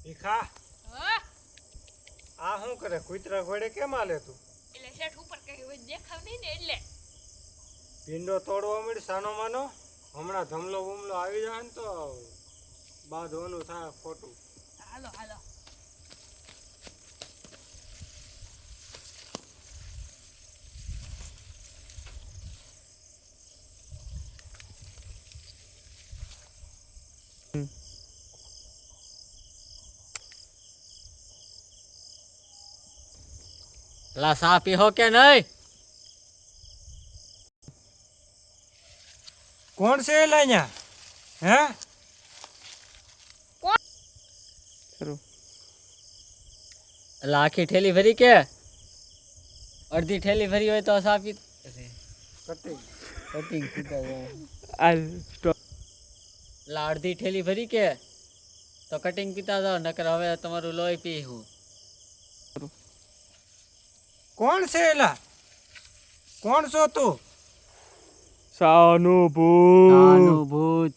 ભીખા હા આ શું કરે કૂતરા ઘોડે કેમ હાલે તું એટલે શેઠ ઉપર કઈ દેખાવ નહીં ને એટલે ભીંડો તોડવા મળી સાનો માનો હમણાં ધમલો બુમલો આવી જાય ને તો બાંધવાનું થાય ખોટું હાલો હાલો લા સા પીહો કે નહીં? કોણ છે એલા અહીંયા હે લા આખી ઠેલી ભરી કે અડધી ઠેલી ભરી હોય તો સા પી કટિંગ કટિંગ લા અડધી ઠેલી ભરી કે તો કટિંગ પીતા જાઓ નકર હવે તમારું લોહી પીવું. કોણ છે એલા કોણ છો તું આનું ભૂત